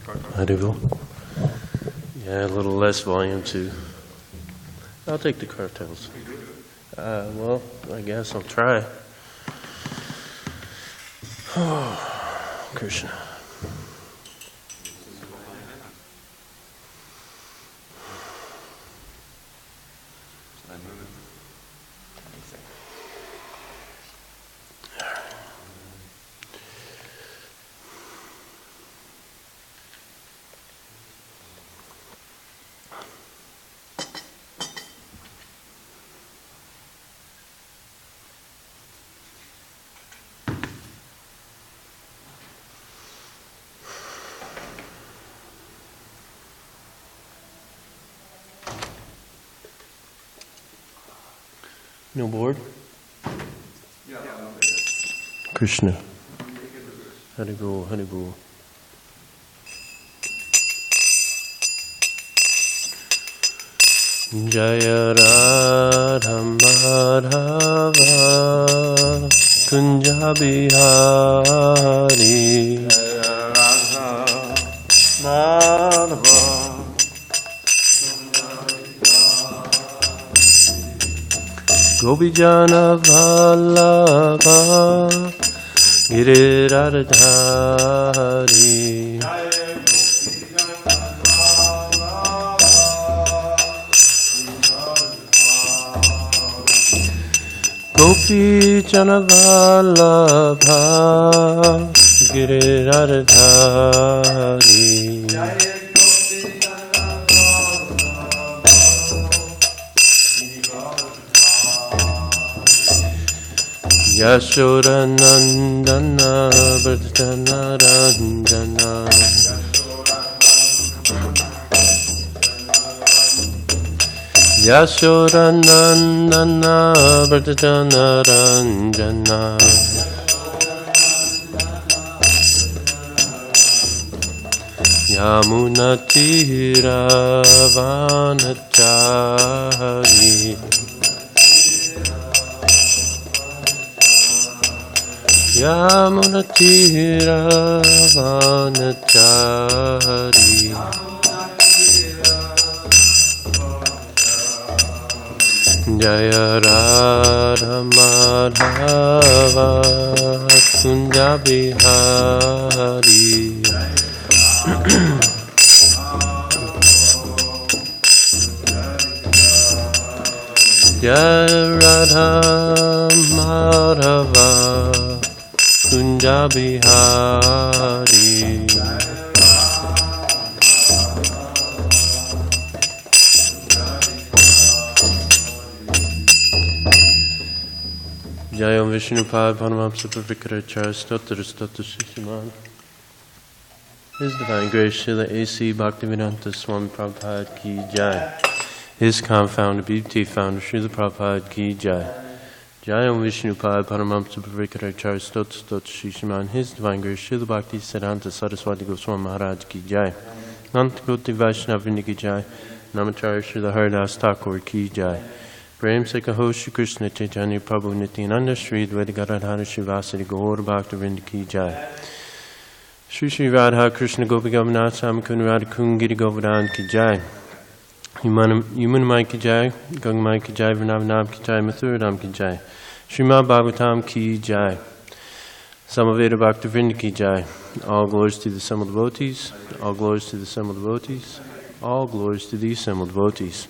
Haribo. Yeah, a little less volume too. I'll take the cartels. Well, I guess I'll try. Oh, Krishna. No board? Krishna. Haribo, Haribo. Jaya Radha Madhava Kunja Bihari Jaya Radha Madhava Gopijana Vallabha Giridharadhari Gopijana Vallabha Giridharadhari Yashoda Nandana Vardhana Ranjana Yashoda Nandana Vardhana Ranjana Yamuna Tira Vanachari Yamuna Tira Vanachari Jaya Radha Madhava Kunja Bihari Jaya Radha Madhava Kunja Bihari Jayam Vishnupad Paramamsa Vikarachara Stotra Stotra Shishiman. His Divine Grace Srila A.C. Bhaktivedanta Swami Prabhupada Ki Jai. His confounded beauty founder Srila Prabhupada Ki Jai. Jayam Vishnupad Paramamsa Vikarachara Stotra Stotra Shishiman. His Divine Grace Srila Bhakti Siddhanta Saraswati Goswami Maharaj Ki Jai. Nantagoti Vaishnava Ki Jai. Namacharya Srila Haridas Thakur Ki Jai. Prem se kaho Shri Krishna Chaitanya Prabhu Nityananda Shri Advaita Radhara Shivasari Gaur Bhakta Vrinda Ki Jai. Shri Shri Radha Krishna Gopi Govardhan Samakun Radha Kungiri Govardhan Ki Jai. Yumunamai Ki Jai, Gangamai Ki Jai, Vrindavanam Ki Jai, Mathuradam Ki Jai. Srimadbhagavatam Ki Jai. Samaveda Bhakta Vrinda Ki Jai. All glories to the assembled devotees. All glories to the assembled devotees. All glories to the assembled devotees.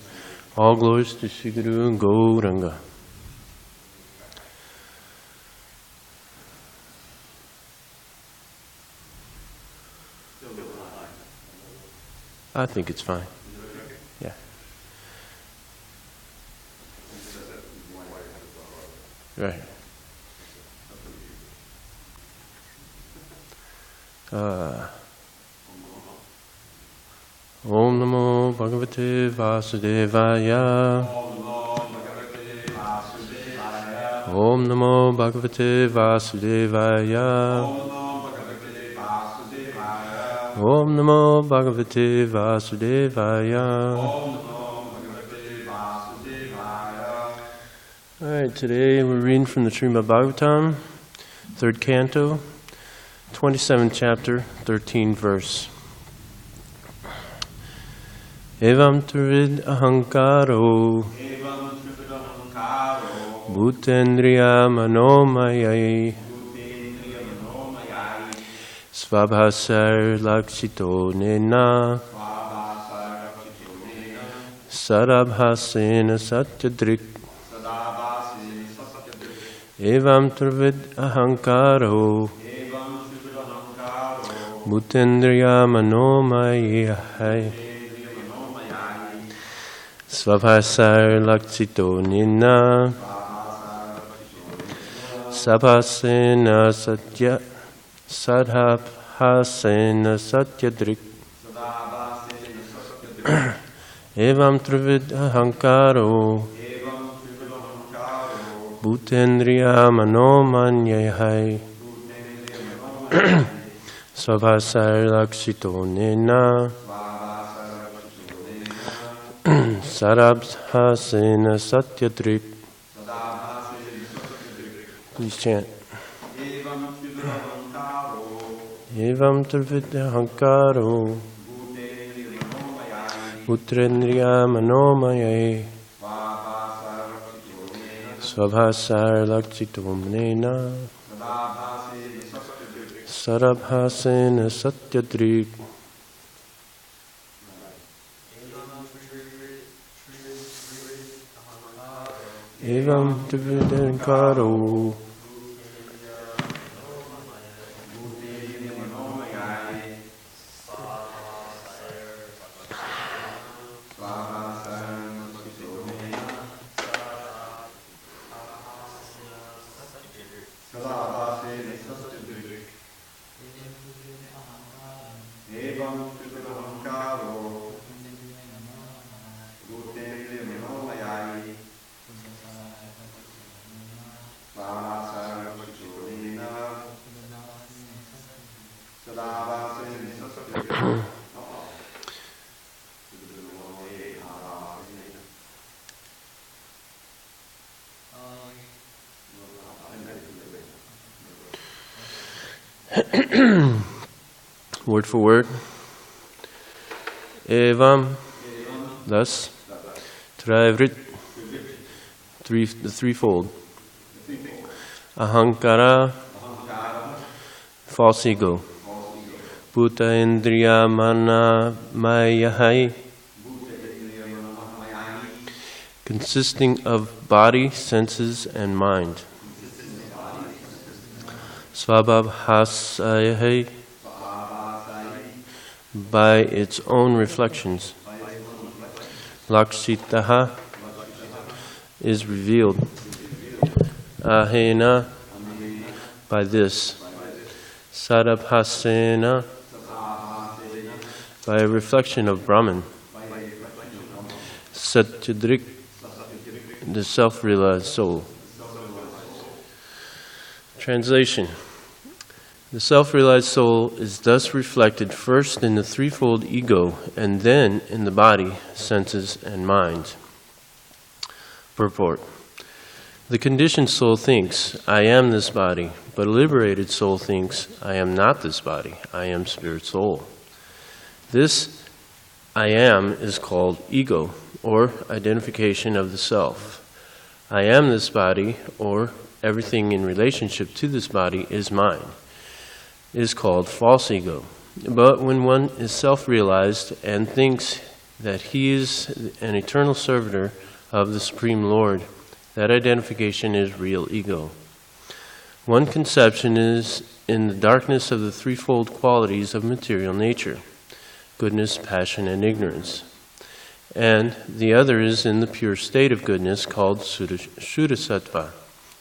All glories to Sri Guru and Gauranga. I think it's fine. Yeah. Right. Om Namo Bhagavate Vasudevaya. Om Namo Bhagavate Vasudevaya. Om Namo Bhagavate Vasudevaya. All right, today we're reading from the Srimad Bhagavatam, 3rd canto, 27th chapter, 13th verse. Evam Turid Ahankaro Bhutendriya Manomayai Svabhasar Lakshito Nena Sarabhasena Satyadrik Evam Turid Ahankaro Bhutendriya Manomayai Svabhasar Lakshito Nina Sabhasena Satya Sadhabhasena Satyadrik Evam Trivid Ahankaro Bhutendriya Manomanyai Svabhasar Lakshito Nena Sarabhasena Satyadrik. Please chant. Evam Trividya Hankaro Putrendriya Manomayai Svabhasar Lakshito Nena Sarabhasena Satyadrik. Evam Trividankaro word for word. Evam, thus. Trivrit, the threefold. Ahankara, false ego. Bhuta Indriya Mana Mayahai, consisting of body, senses, and mind. Svabhavasayahai, by its own reflections. Lakshitaha is revealed. Ahena, by this. Sarabhasena, by a reflection of Brahman. Satyadrik, the self-realized soul. Translation. The self-realized soul is thus reflected first in the threefold ego and then in the body, senses, and mind. Purport. The conditioned soul thinks, I am this body, but a liberated soul thinks, I am not this body, I am spirit soul. This I am is called ego, or identification of the self. I am this body, or everything in relationship to this body is mine, is called false ego. But when one is self-realized and thinks that he is an eternal servitor of the Supreme Lord, that identification is real ego. One conception is in the darkness of the threefold qualities of material nature, goodness, passion, and ignorance. And the other is in the pure state of goodness called Shuddhasattva,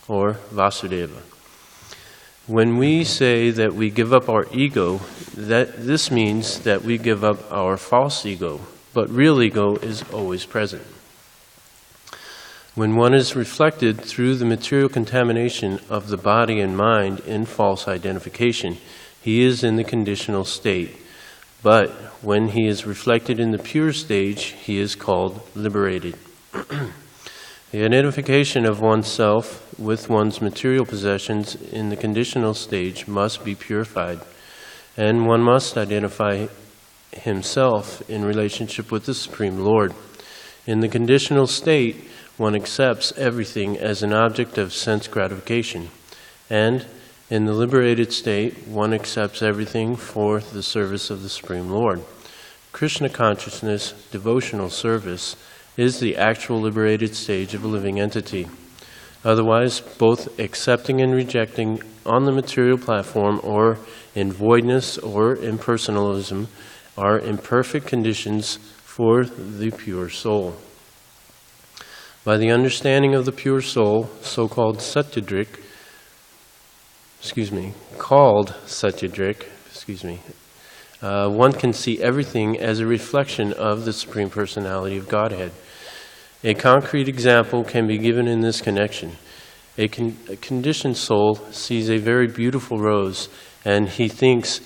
or Vasudeva. When we say that we give up our ego, this means that we give up our false ego, but real ego is always present. When one is reflected through the material contamination of the body and mind in false identification, he is in the conditional state. But when he is reflected in the pure stage, he is called liberated. The identification of oneself with one's material possessions in the conditional stage must be purified, and one must identify himself in relationship with the Supreme Lord. In the conditional state, one accepts everything as an object of sense gratification, and in the liberated state, one accepts everything for the service of the Supreme Lord. Krishna consciousness, devotional service, is the actual liberated stage of a living entity. Otherwise, both accepting and rejecting on the material platform or in voidness or impersonalism are imperfect conditions for the pure soul. By the understanding of the pure soul, called Satyadrik, one can see everything as a reflection of the Supreme Personality of Godhead. A concrete example can be given in this connection. A conditioned soul sees a very beautiful rose, and he thinks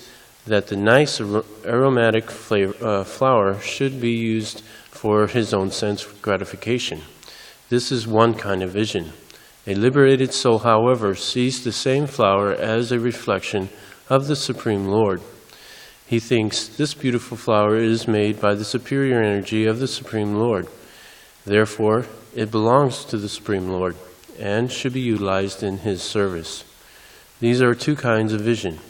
that the nice aromatic flower should be used for his own sense gratification. This is one kind of vision. A liberated soul, however, sees the same flower as a reflection of the Supreme Lord. He thinks this beautiful flower is made by the superior energy of the Supreme Lord. Therefore, it belongs to the Supreme Lord and should be utilized in his service. These are two kinds of vision.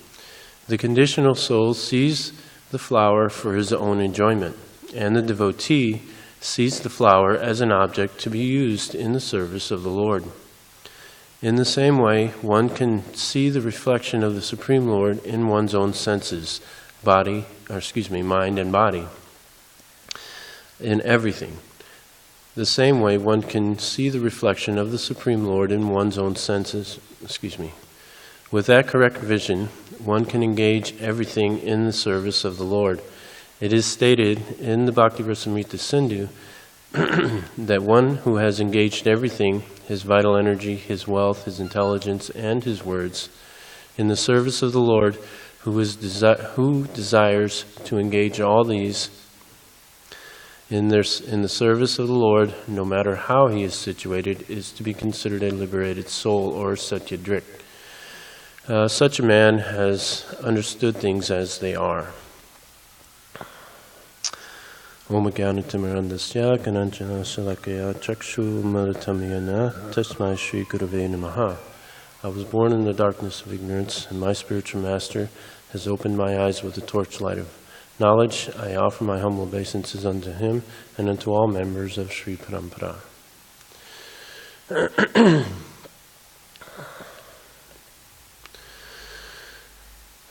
The conditional soul sees the flower for his own enjoyment, and the devotee sees the flower as an object to be used in the service of the Lord. In the same way, one can see the reflection of the Supreme Lord in one's own senses, mind and body, in everything. The same way, one can see the reflection of the Supreme Lord in one's own senses, With that correct vision, one can engage everything in the service of the Lord. It is stated in the Bhakti Rasamrita Sindhu that one who has engaged everything, his vital energy, his wealth, his intelligence, and his words, in the service of the Lord, who desires to engage all these in the service of the Lord, no matter how he is situated, is to be considered a liberated soul, or Satyadrik. Such a man has understood things as they are. Om Jnana-timirandasya Kananchana Shalakaya Chakshu Malatamiyana Tasmai Shri Gurave Namaha. I was born in the darkness of ignorance, and my spiritual master has opened my eyes with the torchlight of knowledge. I offer my humble obeisances unto him and unto all members of Sri Parampara.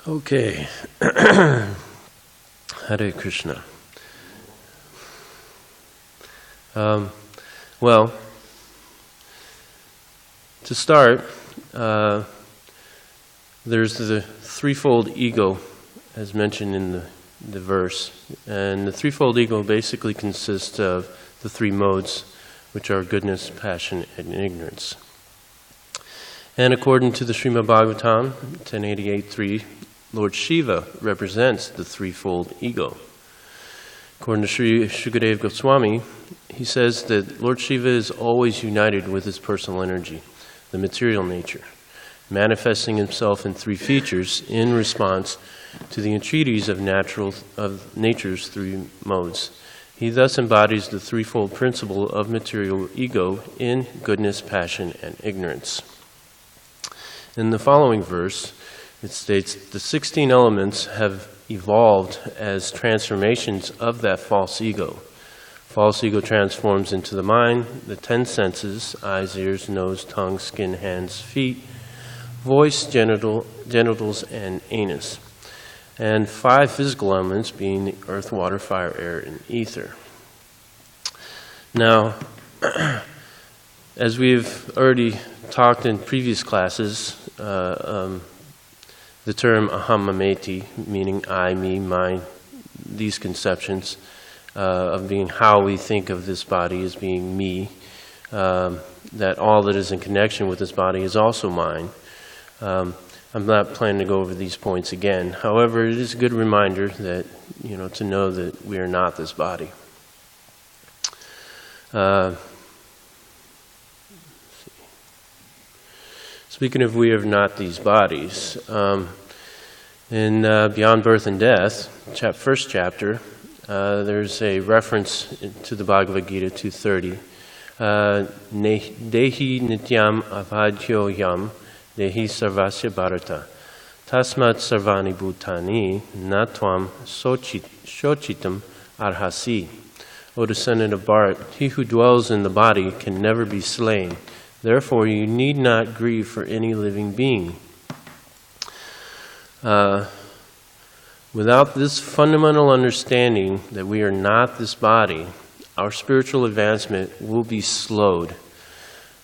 Okay. Hare Krishna. Well, to start, there's the threefold ego, as mentioned in the verse. And the threefold ego basically consists of the three modes, which are goodness, passion, and ignorance. And according to the Srimad Bhagavatam 1088.3, Lord Shiva represents the threefold ego. According to Sri Shukadev Goswami, he says that Lord Shiva is always united with his personal energy, the material nature, manifesting himself in three features in response to the entreaties of nature's three modes. He thus embodies the threefold principle of material ego in goodness, passion, and ignorance. In the following verse, it states, the 16 elements have evolved as transformations of that false ego. False ego transforms into the mind, the 10 senses, eyes, ears, nose, tongue, skin, hands, feet, voice, genitals, and anus. And 5 physical elements being the earth, water, fire, air, and ether. Now, as we've already talked in previous classes, the term aham mameti, meaning I, me, mine, these conceptions of being how we think of this body as being me, that all that is in connection with this body is also mine. I'm not planning to go over these points again. However, it is a good reminder that, to know that we are not this body. Speaking of we are not these bodies, In Beyond Birth and Death, first chapter, there's a reference to the Bhagavad Gita 230. Dehi nityam avadhyo yam, dehi sarvasya bharata. Tasmat sarvani bhutani, natvam shochitam arhasi. O descendant of Bharat, he who dwells in the body can never be slain. Therefore, you need not grieve for any living being. Without this fundamental understanding that we are not this body, our spiritual advancement will be slowed.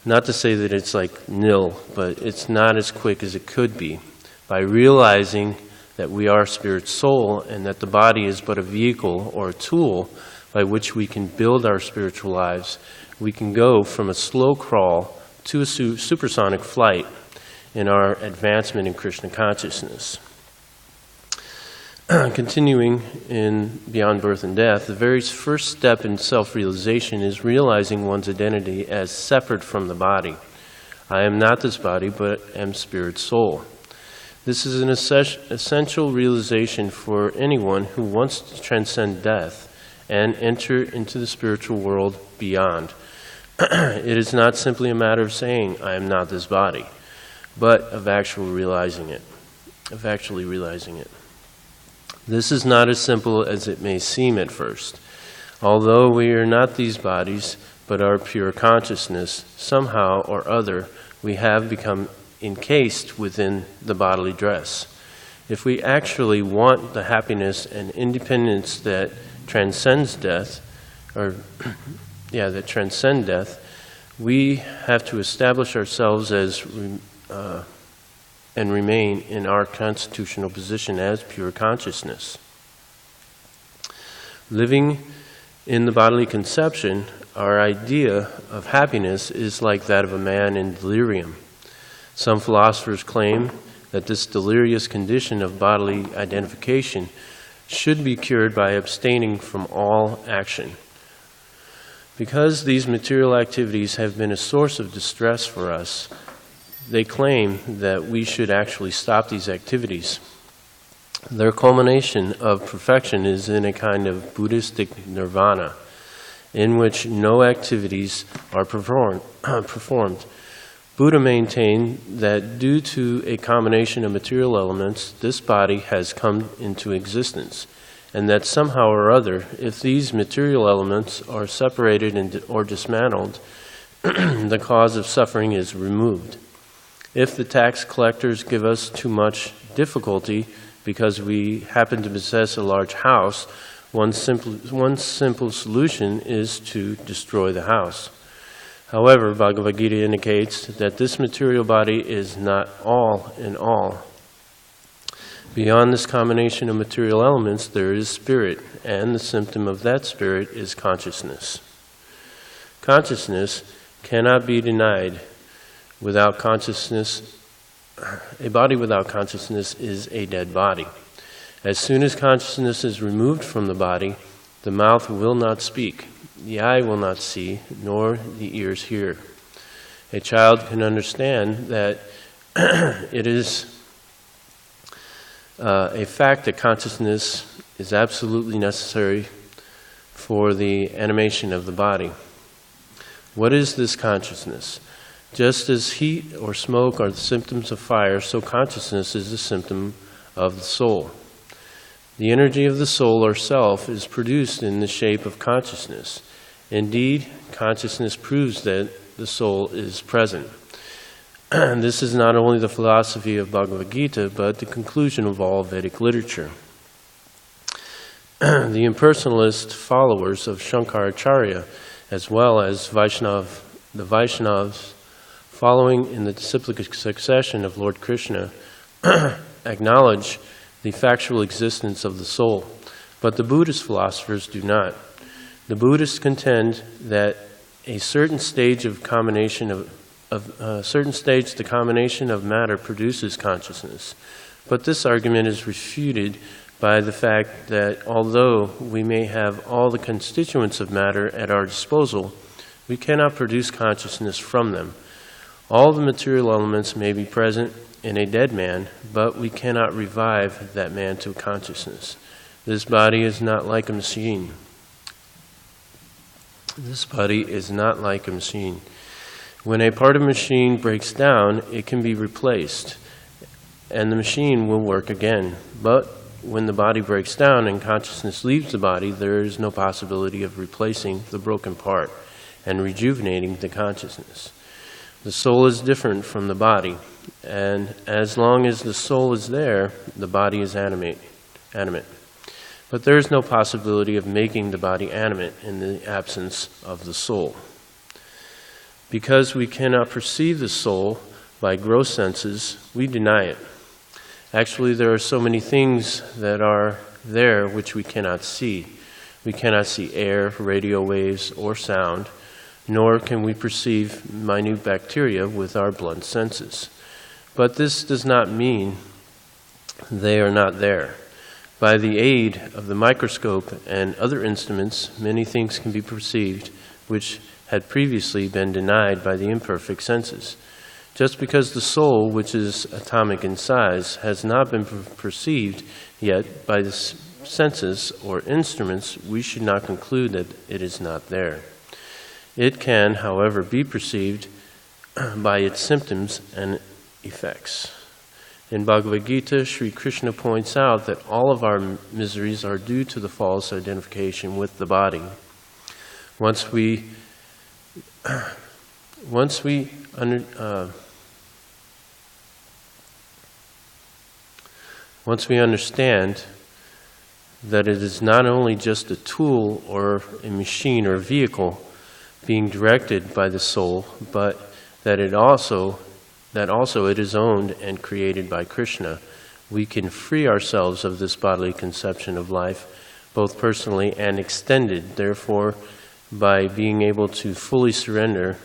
Not to say that it's like nil, but it's not as quick as it could be. By realizing that we are spirit soul and that the body is but a vehicle or a tool by which we can build our spiritual lives, we can go from a slow crawl to a supersonic flight in our advancement in Krishna consciousness. Continuing in Beyond Birth and Death, the very first step in self-realization is realizing one's identity as separate from the body. I am not this body, but am spirit soul. This is an essential realization for anyone who wants to transcend death and enter into the spiritual world beyond. It is not simply a matter of saying, I am not this body, but of actually realizing it. This is not as simple as it may seem at first. Although we are not these bodies, but are pure consciousness, somehow or other we have become encased within the bodily dress. If we actually want the happiness and independence that transcends death, we have to establish ourselves as and remain in our constitutional position as pure consciousness. Living in the bodily conception, our idea of happiness is like that of a man in delirium. Some philosophers claim that this delirious condition of bodily identification should be cured by abstaining from all action. Because these material activities have been a source of distress for us, they claim that we should actually stop these activities. Their culmination of perfection is in a kind of Buddhistic nirvana, in which no activities are performed. Buddha maintained that due to a combination of material elements, this body has come into existence, and that somehow or other, if these material elements are separated or dismantled, the cause of suffering is removed. If the tax collectors give us too much difficulty because we happen to possess a large house, one simple solution is to destroy the house. However, Bhagavad Gita indicates that this material body is not all in all. Beyond this combination of material elements, there is spirit, and the symptom of that spirit is consciousness. Consciousness cannot be denied. Without consciousness, a body without consciousness is a dead body. As soon as consciousness is removed from the body, the mouth will not speak, the eye will not see, nor the ears hear. A child can understand that it is a fact that consciousness is absolutely necessary for the animation of the body. What is this consciousness? Just as heat or smoke are the symptoms of fire, so consciousness is the symptom of the soul. The energy of the soul or self is produced in the shape of consciousness. Indeed, consciousness proves that the soul is present. This is not only the philosophy of Bhagavad Gita, but the conclusion of all Vedic literature. The impersonalist followers of Shankaracharya, as well as the Vaishnavas, following in the disciplic succession of Lord Krishna, acknowledge the factual existence of the soul, but the Buddhist philosophers do not. The Buddhists contend that a certain stage the combination of matter produces consciousness, but this argument is refuted by the fact that although we may have all the constituents of matter at our disposal, we cannot produce consciousness from them. All the material elements may be present, in a dead man, but we cannot revive that man to consciousness. This body is not like a machine. This body is not like a machine. When a part of a machine breaks down, it can be replaced, and the machine will work again. But when the body breaks down and consciousness leaves the body, there is no possibility of replacing the broken part and rejuvenating the consciousness. The soul is different from the body, and as long as the soul is there, the body is animate. But there is no possibility of making the body animate in the absence of the soul. Because we cannot perceive the soul by gross senses, we deny it. Actually, there are so many things that are there which we cannot see. We cannot see air, radio waves, or sound, nor can we perceive minute bacteria with our blunt senses. But this does not mean they are not there. By the aid of the microscope and other instruments, many things can be perceived which had previously been denied by the imperfect senses. Just because the soul, which is atomic in size, has not been perceived yet by the senses or instruments, we should not conclude that it is not there. It can, however, be perceived by its symptoms and effects. In Bhagavad Gita, Sri Krishna points out that all of our miseries are due to the false identification with the body. Once we understand that it is not only just a tool or a machine or vehicle being directed by the soul, but that it also it is owned and created by Krishna, we can free ourselves of this bodily conception of life, both personally and extended. Therefore, by being able to fully surrender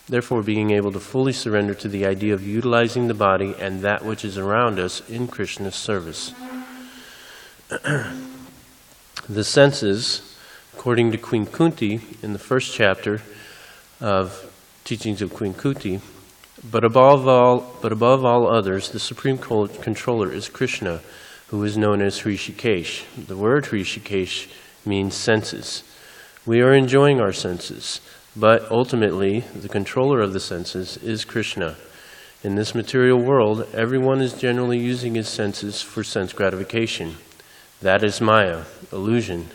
to the idea of utilizing the body and that which is around us in Krishna's service. The senses, according to Queen Kunti in the first chapter of Teachings of Queen Kunti, but above all others, the supreme controller is Krishna, who is known as Hrishikesh. The word Hrishikesh means senses. We are enjoying our senses, but ultimately the controller of the senses is Krishna. In this material world, everyone is generally using his senses for sense gratification. That is Maya, illusion,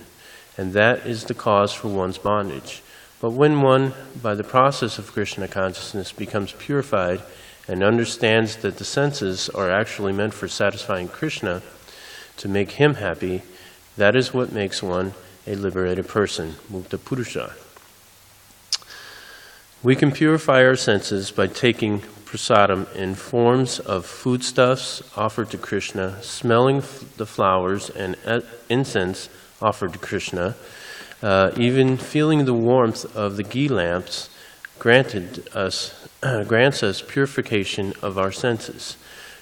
and that is the cause for one's bondage. But when one, by the process of Krishna consciousness, becomes purified and understands that the senses are actually meant for satisfying Krishna, to make him happy, that is what makes one a liberated person, Mukta Purusha. We can purify our senses by taking prasadam in forms of foodstuffs offered to Krishna, smelling the flowers and incense offered to Krishna, even feeling the warmth of the ghee lamps grants us purification of our senses.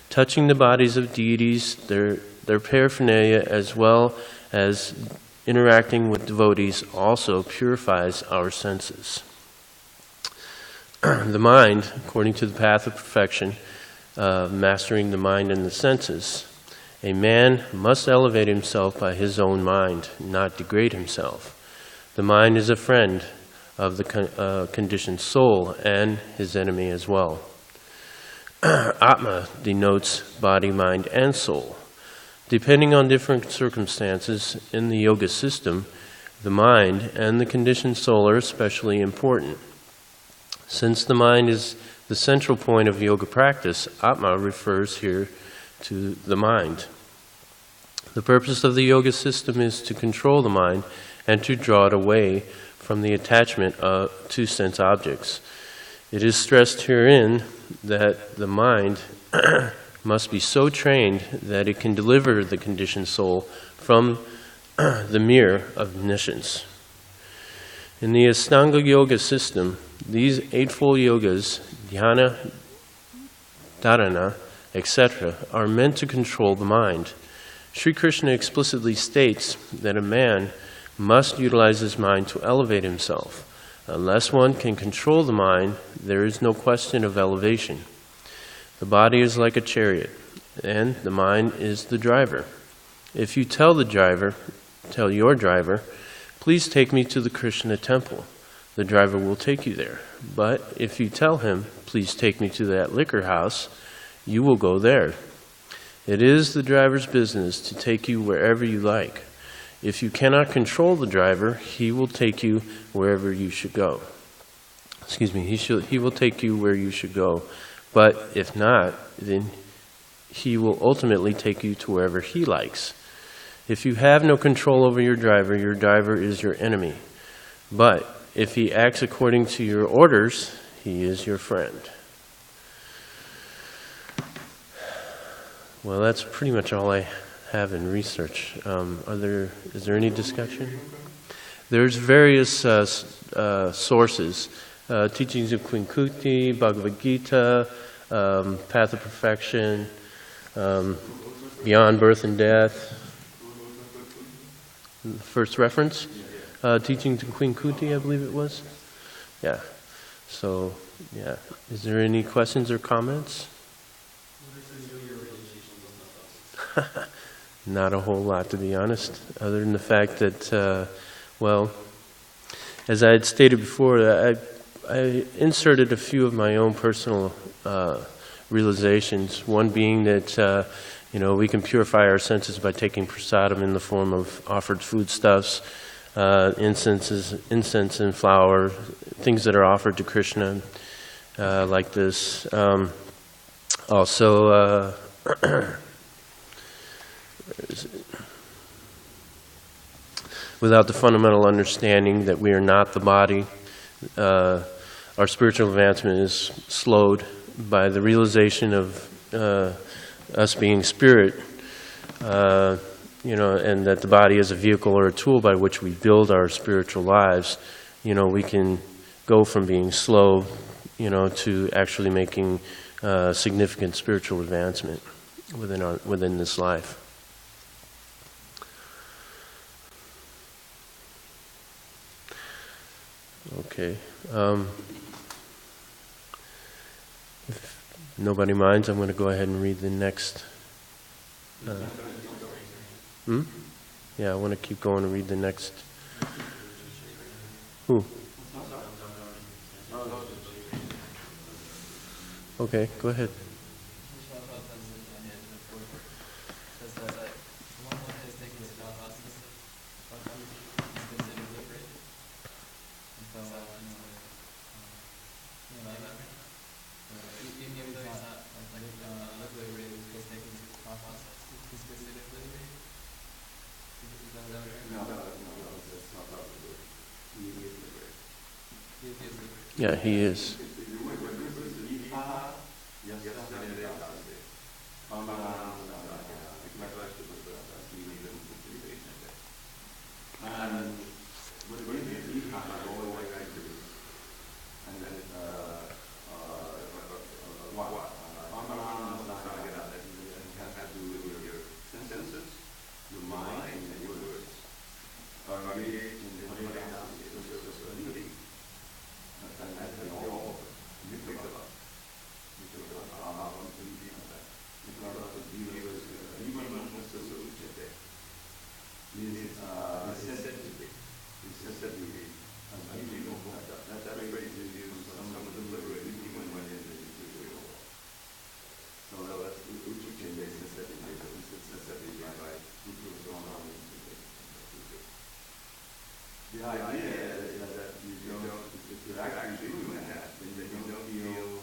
Touching the bodies of deities, their paraphernalia, as well as interacting with devotees also purifies our senses. The mind, according to the path of perfection, mastering the mind and the senses, a man must elevate himself by his own mind, not degrade himself. The mind is a friend of the conditioned soul and his enemy as well. Atma denotes body, mind, and soul. Depending on different circumstances in the yoga system, the mind and the conditioned soul are especially important. Since the mind is the central point of yoga practice, Atma refers here to the mind. The purpose of the yoga system is to control the mind and to draw it away from the attachment to sense objects. It is stressed herein that the mind must be so trained that it can deliver the conditioned soul from the mirror of omniscience. In the Ashtanga Yoga system, these eightfold yogas, dhyana, dharana, etc., are meant to control the mind. Sri Krishna explicitly states that a man must utilize his mind to elevate himself. Unless one can control the mind, there is no question of elevation. The body is like a chariot, and the mind is the driver. If you tell your driver, please take me to the Krishna temple, the driver will take you there. But if you tell him, please take me to that liquor house, you will go there. It is the driver's business to take you wherever you like. If you cannot control the driver, he will take you wherever you should go. He will take you where you should go. But if not, then he will ultimately take you to wherever he likes. If you have no control over your driver is your enemy. But if he acts according to your orders, he is your friend. Well, that's pretty much all I have in research. Is there any discussion? There's various sources. Teachings of Queen Kuti, Bhagavad Gita, Path of Perfection, Beyond Birth and Death. First reference? Teachings of Queen Kuti, I believe it was. Yeah. So, yeah. Is there any questions or comments? Not a whole lot, to be honest, other than the fact that, well, as I had stated before, I inserted a few of my own personal realizations. One being that, we can purify our senses by taking prasadam in the form of offered foodstuffs, incense and flour, things that are offered to Krishna, like this. Also, without the fundamental understanding that we are not the body, our spiritual advancement is slowed by the realization of us being spirit, and that the body is a vehicle or a tool by which we build our spiritual lives. We can go from being slow, to actually making significant spiritual advancement within this life. Okay. If nobody minds, I'm going to go ahead and read the next. Yeah, I want to keep going and read the next. Who? Okay, go ahead. Yeah, he is. The idea is that you don't, if you're actually doing that, then you don't feel,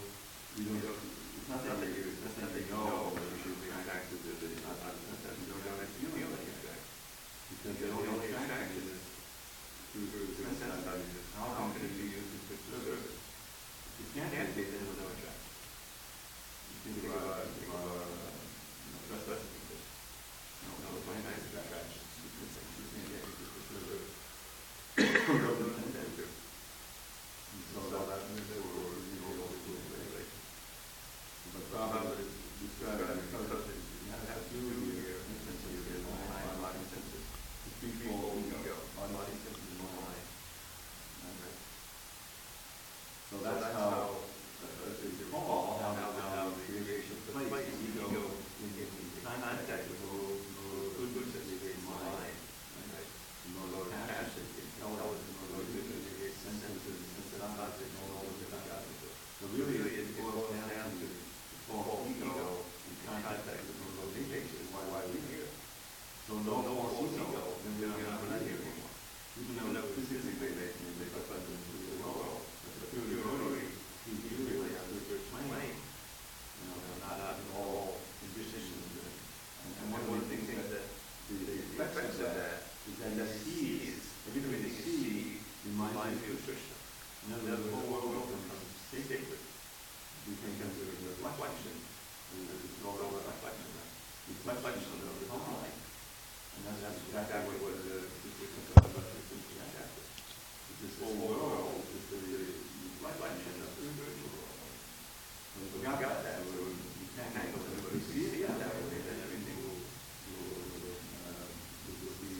it's not that you know what you should react to the you don't feel any effect. Because the only effect is through sensitizing. How can it be used to fix the service? If you can't do it, then there's no effect. You think about stress because no point in distractions. So that's how, as you recall, how the creation that seeds, everything you see reminds you of Krishna. And then the whole world becomes sacred. We can come to a reflection, and it's all over reflection. Reflection of the mind. And that's exactly what this chapter. This whole world is the reflection of the spiritual world. When we got that, we can't handle it, but we see it that way, then everything will be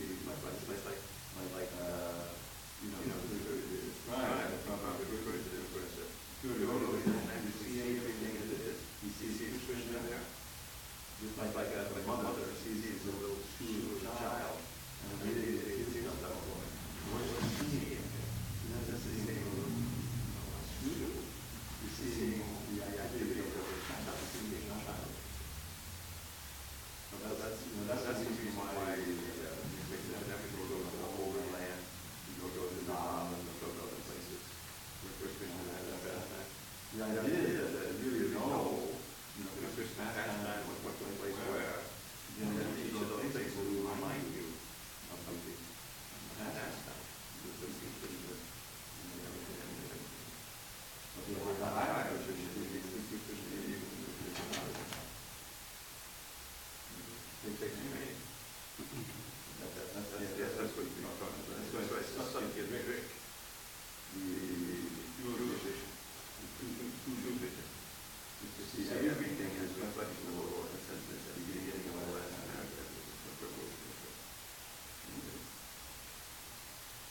like you know, it's right from the Guru doesn't actually see everything as it is. He sees Krishna there. Just like a mother sees his little child, and really they see something for him. What's he seeing? He doesn't see anything student. He's seeing the activity of the child, not seeing the child. But that's the reason why we never go to the Holy Land. We go to Nam and go to other places where Krishna has that pastime. The idea is that you really know, Krishna pastime, what took place where, then each of those things will remind you of something pastime. That's what you're talking about. That's why something is Rick. The true vision. True vision. To see everything as reflection of the Lord. That's the beginning of our last paragraph.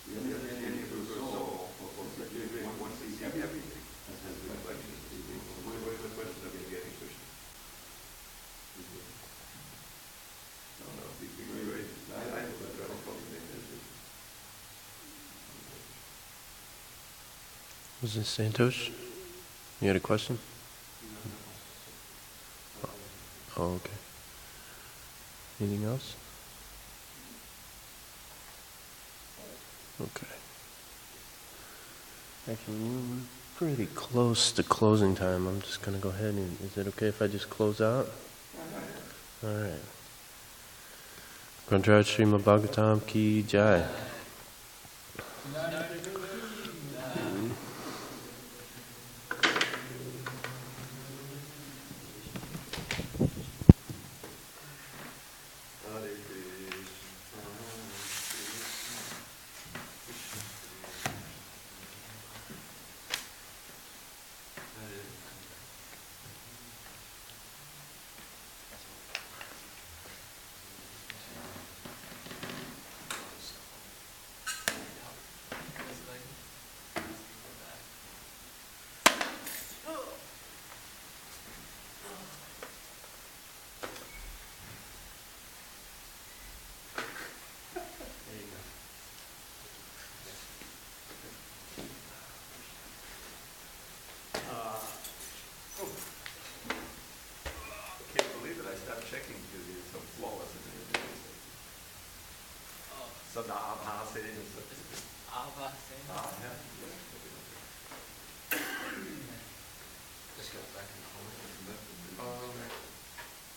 The understanding of the soul, once they see everything, as a reflection of the Lord. What is the question of getting Krishna? No, be great. I know that I don't Was this Santosh? You had a question? Oh, okay. Anything else? Okay. Actually, we're pretty close to closing time. I'm just going to go ahead and... Is it okay if I just close out? All right. Grantharaj srimadbhagavatam ki jai.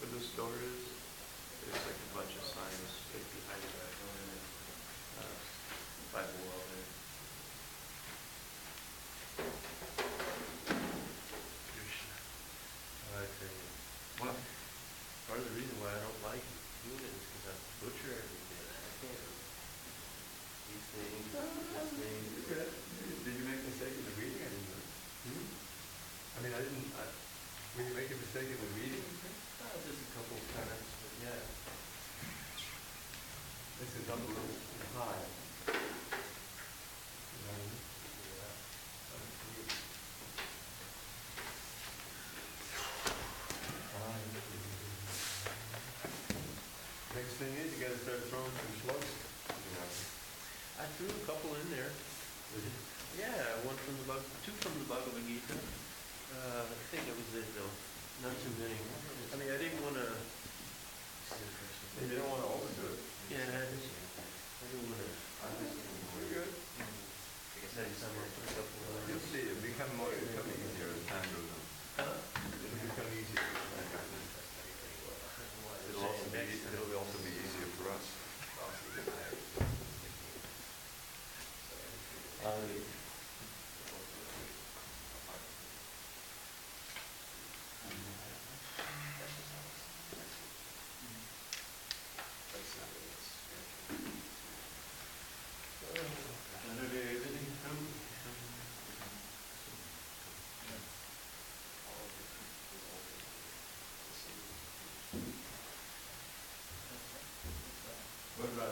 Where the store is, there's like a bunch of signs right behind that going in. Bible wall there. Krishna. Well, part of the reason why I don't like doing it is because I butcher everything. I can't. These things, this thing. Did you make a mistake in the reading? I didn't. I mean, I didn't. When you make a mistake in the reading, Just a couple of times, but yeah. this is up a little high. Next thing is you got to start throwing some slugs. I threw a couple in there. Yeah, two from the Bhagavad Gita. I think it was it though. Not too many. I mean, I didn't want to. You don't want to overdo it. Yeah, I didn't want to. I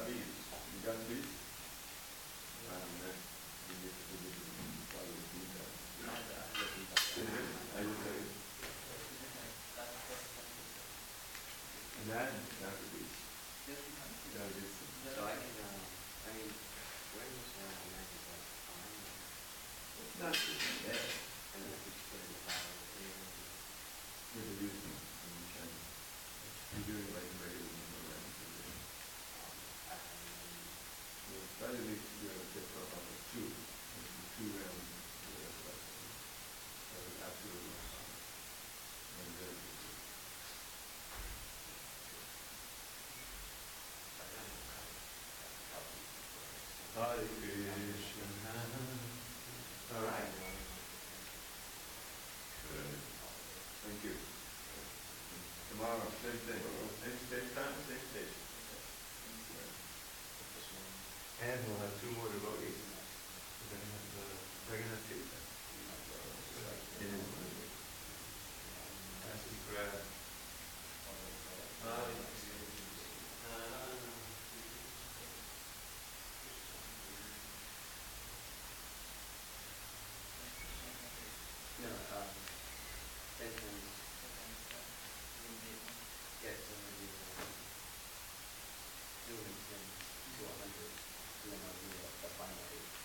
beads. You got beads? I will tell you. Imagine after beads. You got beads. So I can, I mean, where was magic like fine? It's not just there. And then I could just put it in the bottle of the With the reason when you can. You do it like regular program. Try to make get for about two. Two rounds. That is absolutely fine. And then Hare Krishna. All right. Good. Thank you. Tomorrow, same thing. Same time, same station. And we'll have two more devotees. We're going to have two. That's his grab. No, Benjamin's get somebody doing things to 100, so then I'll do the final 8.